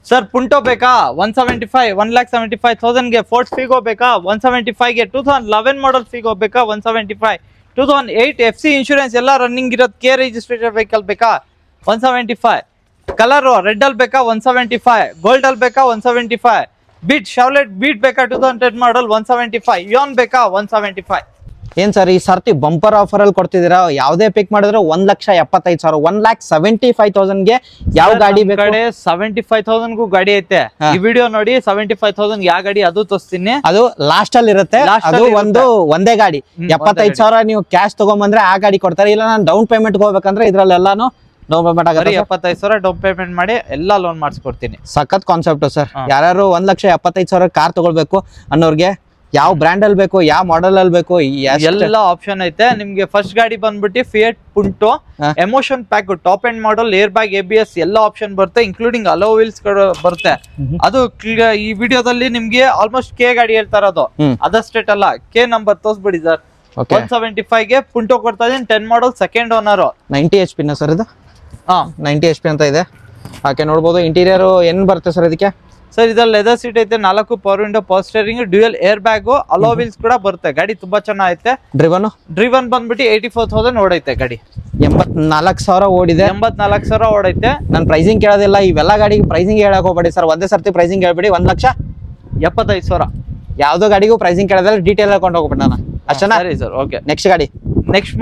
Sir ಪುಂಟೋ ಬೇಕಾ 175 1,75,000 ಗೆ fort Figo ಬೇಕಾ 175 ಗೆ 2011 ಮಾಡೆಲ್ ಫಿಗೋ ಬೇಕಾ 175 2008 FC ಇನ್ಶೂರೆನ್ಸ್ ಎಲ್ಲ ರನ್ನಿಂಗ್ ಇರೋದು ಕೆ ರಿಜಿಸ್ಟ್ರೇಷನ್ ವೆಹಿಕಲ್ ಬೇಕಾ 175 ಕಲರ್ ರೆಡ್ ಅಲ್ಲಿ ಬೇಕಾ 175 ಗೋಲ್ಡ್ ಅಲ್ಲಿ ಬೇಕಾ 175 ಬೀಟ್ ಶಾವ್ಲೆಟ್ ಬೀಟ್ ಬೇಕಾ 2010 ಮಾಡೆಲ್ 175 ಇಯಾನ್ ಬೇಕಾ 175 ಏನ್ ಸರ್ ಈ ಸರ್ತಿ ಬಂಪರ್ ಆಫರ್ ಅಲ್ಲಿ ಕೊಡ್ತಿದ್ದೀರಾ ಯಾವ್ದೇ ಪಿಕ್ ಮಾಡಿದ್ರೆ 1,75,000 1,75,000 ಗೆ ಯಾವ ಗಾಡಿ ಬೇಕು 75,000 ಗೂ ಗಾಡಿ ಐತೆ ಈ ವಿಡಿಯೋ ನೋಡಿ 75,000 ಯಾವ ಗಾಡಿ ಅದು ತೋರಿಸ್ತೀನಿ ಅದು ಲಾಸ್ಟ್ ಅಲ್ಲಿ ಇರುತ್ತೆ ಅದು ಒಂದೇ ಗಾಡಿ 75,000 ನೀವು ಕ್ಯಾಶ್ ತಗೊಂಡ್ಬಂದ್ರೆ ಆ ಗಾಡಿ ಕೊಡ್ತಾರೆ ಇಲ್ಲ ನಾನು ಡೌನ್ ಪೇಮೆಂಟ್ ಹೋಗ್ಬೇಕಂದ್ರೆ ಇದ್ರಲ್ಲೆಲ್ಲಾನು ಡೌನ್ ಪೇಮೆಂಟ್ ಆಗುತ್ತೆ 75,000 ಡೌನ್ ಪೇಮೆಂಟ್ ಮಾಡಿ ಎಲ್ಲಾ ಲೋನ್ ಮಾಡಿಸ್ಕೊಡ್ತೀನಿ ಸಖತ್ ಕಾನ್ಸೆಪ್ಟ್ ಸರ್ ಯಾರು 1,75,000 ಕಾರ್ ತಗೊಳ್ಬೇಕು ಅನ್ನೋರ್ಗೆ ಯಾವ ಬ್ರ್ಯಾಂಡ್ ಅಲ್ಲಿ ಬೇಕು ಯಾವ ಮಾಡೆಲ್ ಅಲ್ಲಿ ಬೇಕು ಎಲ್ಲ ಆಪ್ಷನ್ ಐತೆ ನಿಮ್ಗೆ ಫಸ್ಟ್ ಗಾಡಿ ಬಂದ್ಬಿಟ್ಟು fiat ಪುಂಟೋ emotion pack top end model air bag ABS ಎಲ್ಲ ಆಪ್ಷನ್ ಬರುತ್ತೆ ಇನ್ಕ್ಲೂಡಿಂಗ್ ಅಲೋ ವೀಲ್ಸ್ ಬರುತ್ತೆ ಅದು ಈ ವಿಡಿಯೋದಲ್ಲಿ ನಿಮ್ಗೆ ಆಲ್ಮೋಸ್ಟ್ ಕೆ ಗಾಡಿ ಹೇಳ್ತಾ ಇರೋದು ಅದರ್ ಸ್ಟೇಟ್ ಅಲ್ಲ ಕೆ ನಂಬರ್ ತೋರಿಸ್ಬಿಡಿ ಸರ್ 175 ಗೆ ಪುಂಟೋ ಕೊಡ್ತಾ ಇದೀನಿ 10 ಮಾಡೆಲ್ ಸೆಕೆಂಡ್ ಓನರ್ 90 HP ನ ಸರ್ ಇದು 90 HP ಅಂತ ಇದೆ ಹಾಗೆ ನೋಡಬಹುದು ಇಂಟೀರಿಯರ್ ಏನ್ ಬರುತ್ತೆ ಸರ್ ಇದಕ್ಕೆ ಸರ್ ಇದ್ರಲ್ಲಿ ಲೆದರ್ ಸೀಟ್ ಐತೆ 4 power window power steering dual air bag alloy wheels ಕೂಡ ಬರುತ್ತೆ ಗಾಡಿ ತುಂಬಾ ಚೆನ್ನಾಗೈತೆ ಡ್ರಿವನ್ ಬಂದ್ಬಿಟ್ಟು 84,000 ಓಡೈತೆ ಗಾಡಿ 84,000 ಓಡಿದೆ 84,000 ಓಡೈತೆ ನಾನು ಪ್ರೈಸಿಂಗ್ ಕೇಳೋದಿಲ್ಲ ಇವೆಲ್ಲ ಗಾಡಿಗೆ ಪ್ರೈಸಿಂಗ್ ಹೇಳಕ್ ಹೋಗ್ಬೇಡಿ ಸರ್ ಒಂದೇ ಸರ್ತಿ ಪ್ರೈಸಿಂಗ್ ಹೇಳ್ಬೇಡಿ 1,75,000 ಯಾವ್ದೋ ಗಾಡಿಗೂ ಪ್ರೈಸಿಂಗ್ ಕೇಳೋದಿಲ್ಲ ಡೀಟೇಲ್ ಹೇಳ್ಕೊಂಡು ಹೋಗ್ಬಿಟ್ಟು ನಾನು ಅಷ್ಟೇನಾ ಸರಿ ಸರ್ ಓಕೆ ನೆಕ್ಸ್ಟ್ ಗಾಡಿ ನೆಕ್ಸ್ಟ್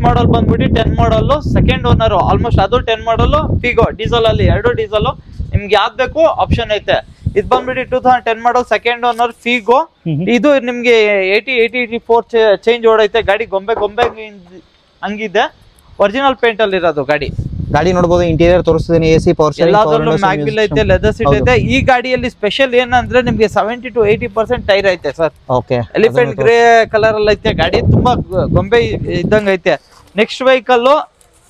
ಮಾಡೆಲ್ ಬಂದ್ಬಿಟ್ಟು 10 ಮಾಡೆಲ್ ಸೆಕೆಂಡ್ ಓನರ್ ಆಲ್ಮೋಸ್ಟ್ ಅದು 10 ಮಾಡೆಲ್ ಫಿಗೋ ಡೀಸೆಲ್ ಅಲ್ಲಿ 2 ಡೀಸೆಲ್ ನಿಮ್ಗೆ ಯಾವ್ದು ಬೇಕು ಆಪ್ಷನ್ ಐತೆ ಇದು ಬಂದ್ಬಿಟ್ಟು 2010 ಮಾಡೆಲ್ ಸೆಕೆಂಡ್ ಓನರ್ ಫಿಗೋ ಇದು ನಿಮ್ಗೆ 84 ಚೇಂಜ್ ಓಡೈತೆ ಗಾಡಿ ಗೊಂಬೆ ಹಂಗಿದೆ ಒರಿಜಿನಲ್ ಪೇಂಟ್ ಅಲ್ಲಿ ಇರೋದು ಗಾಡಿ ನೋಡಬಹುದು ಇಂಟೀರಿಯರ್ ತೋರಿಸ್ತೀನಿ AC ಪವರ್ ಎಲ್ಲಾದ್ರಲ್ಲೂ ಮ್ಯಾಗ್ವಿಲ್ ಐತೆ ಲೆದರ್ ಸೀಟ್ ಐತೆ ಈ ಗಾಡಿಯಲ್ಲಿ ಸ್ಪೆಷಲ್ ಏನಂದ್ರೆ ನಿಮ್ಗೆ 70 to 80% ಟೈರ್ ಐತೆ sir okay elephant grey colour ಅಲ್ಲಿ ಐತೆ ಗಾಡಿ ತುಂಬಾ ಗೊಂಬೆ ಇದ್ದಂಗ ಐತೆ ನೆಕ್ಸ್ಟ್ ವೆಹಿಕಲ್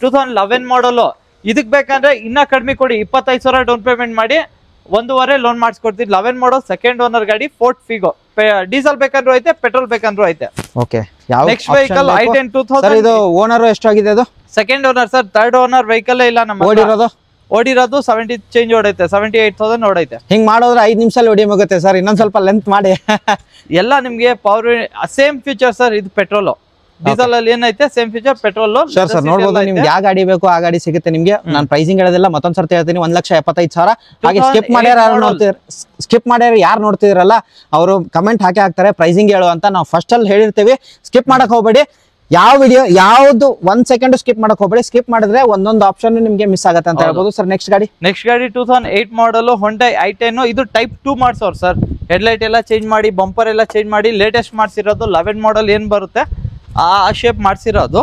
2011 ಮಾಡೆಲ್ ಇದಕ್ ಬೇಕಂದ್ರೆ ಇನ್ನ ಕಡಿಮೆ ಕೊಡಿ 25,000 ಡೌನ್ ಪೇಮೆಂಟ್ ಮಾಡಿ 1.5 ಲೋನ್ ಮಾಡಿಸ್ಕೊಡ್ತೀವಿ 11 ಮಾಡೆಲ್ ಸೆಕೆಂಡ್ ಓನರ್ ಗಾಡಿ ಫೋರ್ಟ್ ಫಿಗೋ ಡೀಸೆಲ್ ಬೇಕಂದ್ರೂ ಐತೆ ಪೆಟ್ರೋಲ್ ಬೇಕಂದ್ರೂ ಐತೆ ಓಕೆ ನೆಕ್ಸ್ಟ್ ವೆಹಿಕಲ್ i10 2000 ಇದು ಓನರ್ ಎಷ್ಟಾಗಿದೆ ಅದು second owner sir third owner vehicle ಇಲ್ಲ ನಮ್ಮ ಓಡಿರೋದು 70 ಚೇಂಜ್ ಓಡೈತೆ 78,000 ಓಡೈತೆ ಹಿಂಗ್ ಮಾಡೋದ್ರೆ 5 ನಿಮಿಷ ಓಡಿ ಮುಗುತ್ತೆ ಸರ್ ಇನ್ನೊಂದ್ ಸ್ವಲ್ಪ ಲೆಂತ್ ಮಾಡಿ ಎಲ್ಲ ನಿಮ್ಗೆ ಪವರ್ ಸೇಮ್ ಫೀಚರ್ ಸರ್ ಇದು ಪೆಟ್ರೋಲ್ ಡೀಸೆಲ್ ಅಲ್ಲಿ ಏನೈತೆ ಸೇಮ್ ಫೀಚರ್ ಪೆಟ್ರೋಲ್ ಸರ್ ನೋಡಬಹುದು ನಿಮ್ಗೆ ಯಾವ ಗಾಡಿ ಬೇಕು ಆ ಗಾಡಿ ಸಿಗುತ್ತೆ ನಿಮ್ಗೆ ನಾನು ಪ್ರೈಸಿಂಗ್ ಹೇಳೋದಿಲ್ಲ ಮತ್ತೊಂದ್ ಸರ್ತಿ ಹೇಳ್ತೀನಿ 1,75,000 ಹಾಗೆ ಸ್ಕಿಪ್ ಮಾಡ್ಯಾರ ಯಾರು ನೋಡ್ತಿದ್ರಲ್ಲ ಅವರು ಕಮೆಂಟ್ ಹಾಕ್ತಾರೆ ಪ್ರೈಸಿಂಗ್ ಹೇಳು ಅಂತ ನಾವು ಫಸ್ಟ್ ಅಲ್ಲಿ ಹೇಳಿರ್ತೀವಿ ಸ್ಕಿಪ್ ಮಾಡಕ್ ಹೋಗ್ಬೇಡಿ ಯಾವ ವಿಡಿಯೋ ಯಾವ್ದು 1 ಸೆಕೆಂಡ್ ಸ್ಕಿಪ್ ಮಾಡಕ್ ಹೋಗ್ಬೇಡಿ ಸ್ಕಿಪ್ ಮಾಡಿದ್ರೆ ಒಂದೊಂದು ಆಪ್ಷನ್ ನಿಮ್ಗೆ ಮಿಸ್ ಆಗುತ್ತೆ ಅಂತ ಹೇಳ್ಬೋದು ಸರ್ ನೆಕ್ಸ್ಟ್ ಗಾಡಿ 2008 ಮಾಡೆಲ್ ಹೊಂಡೈ i10 ಇದು ಟೈಪ್ 2 ಮಾಡ್ಸೋರು ಸರ್ ಹೆಡ್ಲೈಟ್ ಎಲ್ಲ ಚೇಂಜ್ ಮಾಡಿ ಬಂಪರ್ ಎಲ್ಲ ಚೇಂಜ್ ಮಾಡಿ ಲೇಟೆಸ್ಟ್ ಮಾಡ್ಸಿರೋದು 11 ಮಾಡೆಲ್ ಏನ್ ಬರುತ್ತೆ ಆ ಶೇಪ್ ಮಾಡ್ಸಿರೋದು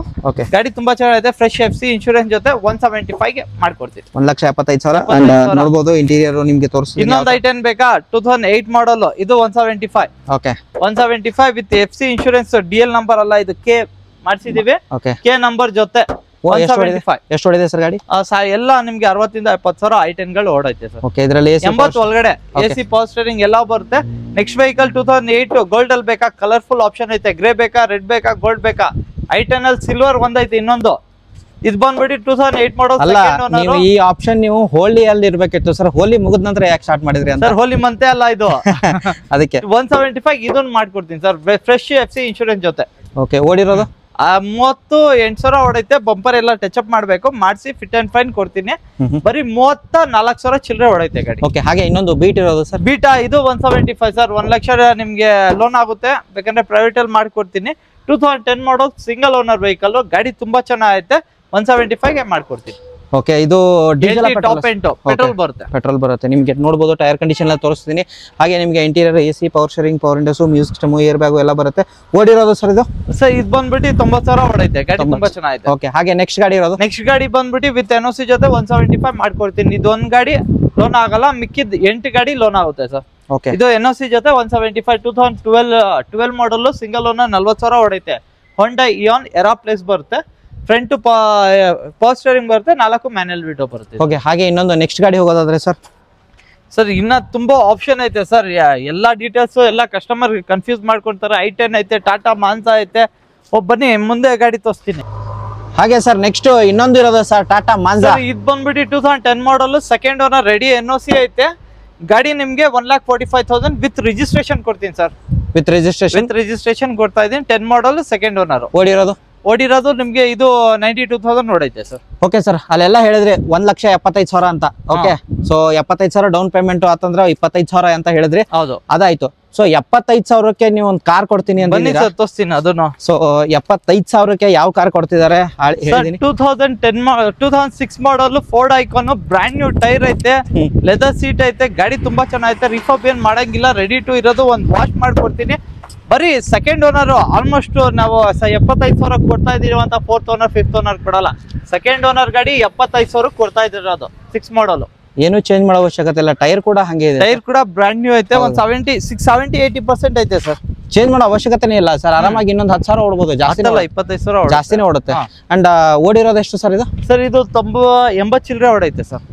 ಗಾಡಿ ತುಂಬಾ ಚೆನ್ನಾಗಿದೆ ಫ್ರೆಶ್ FC ಇನ್ಶೂರೆನ್ಸ್ ಜೊತೆ 175 ಗೆ ಮಾಡ್ಕೊಡ್ತೀವಿ 1,75,000 ನೋಡಬಹುದು ಇಂಟೀರಿಯರ್ ನಿಮ್ಗೆ ತೋರಿಸ್ತೀನಿ ಇನ್ನೊಂದು i10 ಬೇಕಾ 2008 ಮಾಡೆಲ್ ಇದು 175 okay 175 with FC insurance DL number ಅಲ್ಲ ಇದು ಕೆ ಮಾಡ್ಸಿದೀವಿ ಕೆ ನಂಬರ್ ಜೊತೆ 175 ಎಷ್ಟು ಹೊಡಿದೆ ಸರ್ ಗಾಡಿ ಎಲ್ಲ ನಿಮ್ಗೆ 60 ಇಂದ 70,000 i10 ಗಳು ಓಡೈತೆ ಸರ್ ಓಕೆ ಇದರಲ್ಲಿ 80 ಒಳಗಡೆ AC ಪವರ್ ಸ್ಟೀರಿಂಗ್ ಎಲ್ಲ ಬರುತ್ತೆ ನೆಕ್ಸ್ಟ್ ವೆಹಿಕಲ್ 2008 ಗೋಲ್ಡ್ ಅಲ್ಲಿ ಬೇಕಾ ಕಲರ್ಫುಲ್ ಆಪ್ಷನ್ ಐತೆ ಗ್ರೇ ಬೇಕಾ ರೆಡ್ ಬೇಕಾ ಗೋಲ್ಡ್ ಬೇಕಾ i10 ಅಲ್ಲಿ ಸಿಲ್ವರ್ ಒಂದೈತೆ ಇನ್ನೊಂದು ಇದು ಬಂದ್ಬಿಟ್ಟು 2008 ಮಾಡೆಲ್ ಸೆಕೆಂಡ್ ಓನರ್ ನೀವು ಈ ಆಪ್ಷನ್ ನೀವು ಹೋಲಿ ಅಲ್ಲಿ ಇರಬೇಕಿತ್ತು ಸರ್ ಹೋಲಿ ಮುಗಿದ ನಂತರ ಯಾಕೆ ಸ್ಟಾರ್ಟ್ ಮಾಡಿದ್ರಿ ಅಂತ ಸರ್ ಹೋಲಿ ಮಂತೆ ಅಲ್ಲ ಇದು ಅದಕ್ಕೆ 175 ಇದನ್ನ ಮಾಡ್ಕೊಡ್ತೀನಿ ಸರ್ ಫ್ರೆಶ್ FC ಇನ್ಶೂರೆನ್ಸ್ ಜೊತೆ ಓಕೆ ಓಡಿರೋದು 38,000 ಹೊಡೈತೆ ಬಂಪರ್ ಎಲ್ಲ ಟಚ್ ಅಪ್ ಮಾಡ್ಬೇಕು ಮಾಡಿಸಿ ಫಿಟ್ ಅಂಡ್ ಫೈನ್ ಕೊಡ್ತೀನಿ ಬರೀ 34,000 ಚಿಲ್ಲರೆ ಹೊಡೈತೆ ಗಾಡಿ ಓಕೆ ಹಾಗೆ ಇನ್ನೊಂದು ಬೀಟ್ ಇರೋದು ಸರ್ ಬೀಟಾ ಇದು 175 ಸರ್ 1 ಲಕ್ಷ ನಿಮ್ಗೆ ಲೋನ್ ಆಗುತ್ತೆ ಬೇಕಂದ್ರೆ ಪ್ರೈವೇಟ್ ಅಲ್ಲಿ ಮಾಡ್ಕೊಡ್ತೀನಿ 2010 ಮಾಡೆಲ್ ಸಿಂಗಲ್ ಓನರ್ ವೆಹಿಕಲ್ ಗಾಡಿ ತುಂಬಾ ಚೆನ್ನಾಗೈತೆ 175 ಗೆ ಮಾಡ್ಕೊಡ್ತೀನಿ ಓಕೆ ಇದು ಡೀಸೆಲ್ ಟಾಪ್ ಎಂಡ್ ಪೆಟ್ರೋಲ್ ಬರುತ್ತೆ ನಿಮ್ಗೆ ನೋಡಬಹುದು ಟೈರ್ ಕಂಡೀಷನ್ ಎಲ್ಲ ತೋರಿಸ್ತೀನಿ ಹಾಗೆ ನಿಮ್ಗೆ interior AC power steering power Windows music system air bag ಎಲ್ಲ ಬರುತ್ತೆ ಓಡಿರೋದು ಸರ್ ಇದು ಬಂದ್ಬಿಟ್ಟು 90,000 ಹೊಡೈತೆ ಗಾಡಿ ತುಂಬಾ ಚೆನ್ನಾಗಿದೆ ಓಕೆ ಹಾಗೆ ನೆಕ್ಸ್ಟ್ ಗಾಡಿ ಇರೋದು ನೆಕ್ಸ್ಟ್ ಗಾಡಿ ಬಂದ್ಬಿಟ್ಟು ವಿತ್ NOC ಜೊತೆ 175 ಮಾಡ್ಕೊಡ್ತೀನಿ ಇದೊಂದು ಗಾಡಿ ಲೋನ್ ಆಗಲ್ಲ ಮಿಕ್ಕಿದ್ 8 ಗಾಡಿ ಲೋನ್ ಆಗುತ್ತೆ ಸರ್ ಓಕೆ ಇದು NOC ಜೊತೆ 175 2012 ಮಾಡೆಲ್ ಸಿಂಗಲ್ ಓನರ್ 40,000 ಹೊಡೈತೆ ಹೊಂಡಾ ಇಯಾನ್ ಎರಾ ಪ್ಲೇಸ್ ಬರುತ್ತೆ ಫ್ರಂಟ್ ಪವರ್ ಸ್ಟೀರಿಂಗ್ ಬರುತ್ತೆ 4 ಮ್ಯಾನ್ಯಲ್ ವಿಂಡೋ ಬರುತ್ತೆ ಓಕೆ ಹಾಗೆ ಇನ್ನೊಂದು ನೆಕ್ಸ್ಟ್ ಗಾಡಿ ಹೋಗೋದಾದ್ರೆ ಸರ್ ಇನ್ನ ತುಂಬಾ ಆಪ್ಷನ್ ಐತೆ ಸರ್ ಎಲ್ಲಾ ಡೀಟೇಲ್ಸ್ ಎಲ್ಲ ಕಸ್ಟಮರ್ ಕನ್ಫ್ಯೂಸ್ ಮಾಡ್ಕೊಂತಾರೆ i10 ಐತೆ ಟಾಟಾ ಮಾನ್ಸಾ ಐತೆ ಬನ್ನಿ ಮುಂದೆ ಗಾಡಿ ತೋರಿಸ್ತೀನಿ ಹಾಗೆ ಸರ್ ನೆಕ್ಸ್ಟ್ ಇನ್ನೊಂದು ಇರೋದು ಸರ್ ಟಾಟಾ ಮಾಂಜಾ. ಇದು ಬಂದ್ಬಿಟ್ಟು 2010 ಮಾಡಲ್, ಸೆಕೆಂಡ್ ಓನರ್, ರೆಡಿ NOC ಐತೆ. ಗಾಡಿ ನಿಮ್ಗೆ 1,45,000 ವಿತ್ ರಿಜಿಸ್ಟ್ರೇಷನ್ ಕೊಡ್ತೀನಿ ಸರ್. ವಿತ್ ರಿಜಿಸ್ಟ್ರೇಷನ್ ಕೊಡ್ತಾ ಇದೀನಿ. 10 ಮಾಡಲ್, ಸೆಕೆಂಡ್ ಓನರ್. ಓಡಿರೋದು ನಿಮ್ಗೆ ಇದು 92,000 ನೋಡೈತೆ ಸರ್. ಓಕೆ ಸರ್, ಅಲ್ಲೆಲ್ಲ ಹೇಳಿದ್ರಿ 1,75,000 ಅಂತ. ಓಕೆ, ಸೊ 75,000 ಡೌನ್ ಪೇಮೆಂಟ್ ಆತಂದ್ರೆ 25,000 ಅಂತ ಹೇಳಿದ್ರಿ. ಹೌದು, ಅದಾಯ್ತು. ಸೊ 75,000ಕ್ಕೆ ನೀವು ಒಂದು ಕಾರ್ ಕೊಡ್ತೀನಿ ಅಂತ ತೋರಿಸ್ತೀನಿ ಅದನ್ನು. ಸೊ 75,000ಕ್ಕೆ ಯಾವ ಕಾರ್ ಕೊಡ್ತಿದ್ದಾರೆ ಹೇಳಿದೀನಿ. 2006 model Ford Ikon, brand new tyre ಐತೆ, ಲೆದರ್ ಸೀಟ್ ಐತೆ, ಗಾಡಿ ತುಂಬಾ ಚೆನ್ನಾಗೈತೆ. ರಿಫಾಬ್ ಏನ್ ಮಾಡಂಗಿಲ್ಲ, ರೆಡಿ ಟು ಇರೋದು. ಒಂದು ವಾಶ್ ಮಾಡ್ಕೊಡ್ತೀನಿ. ಬರೀ ಸೆಕೆಂಡ್ ಓನರ್ ಆಲ್ಮೋಸ್ಟ್ ನಾವು 75,000 ಕೊಡ್ತಾ ಇದೀವಂತ. 4th ಓನರ್ 5th ಓನರ್ ಕೊಡಲ್ಲ. ಸೆಕೆಂಡ್ ಓನರ್ ಗಾಡಿ 75,000 ಕೊಡ್ತಾ ಇದಿರೋದು. 6 ಮಾಡಲ್. ಏನು ಚೇಂಜ್ ಮಾಡೋ ಅವಶ್ಯಕತೆ ಇಲ್ಲ. ಟೈರ್ ಕೂಡ ಹಂಗೆ ಇದೆ. ಟೈರ್ ಕೂಡ ಬ್ರ್ಯಾಂಡ್ ನ್ಯೂ ಐತೆ. ಒಂದು 70-80% ಐತೆ ಸರ್. ಚೇಂಜ್ ಮಾಡೋ ಅವಶ್ಯಕತೆನೇ ಇಲ್ಲ ಸರ್. ಆರಾಮಾಗಿ ಇನ್ನೊಂದು 10,000 ಓಡಬಹುದು. ಜಾಸ್ತಿ 25,000 ಜಾಸ್ತಿನೇ ಓಡುತ್ತೆ. ಅಂಡ್ ಓಡಿರೋದು ಎಷ್ಟು ಸರ್ ಇದು? ಸರ್ ಇದು 80 ಚಿಲ್ಲರೆ ಓಡೈತೆ ಸರ್.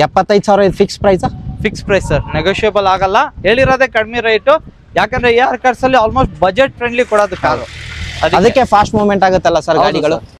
75,000 ಇದು fix price? Fix price sir, negotiable ಆಗಲ್ಲ. ಹೇಳಿರೋದೇ ಕಡಿಮೆ ರೇಟು. ಯಾಕಂದ್ರೆ AR ಕಾರ್ಸ್ ಅಲ್ಲಿ ಆಲ್ಮೋಸ್ಟ್ ಬಜೆಟ್ ಫ್ರೆಂಡ್ಲಿ ಕೊಡೋದು ಕಾರು. ಅದಕ್ಕೆ ಫಾಸ್ಟ್ ಮೂವ್ಮೆಂಟ್ ಆಗುತ್ತಲ್ಲ ಸರ್ ಗಾಡಿಗಳು.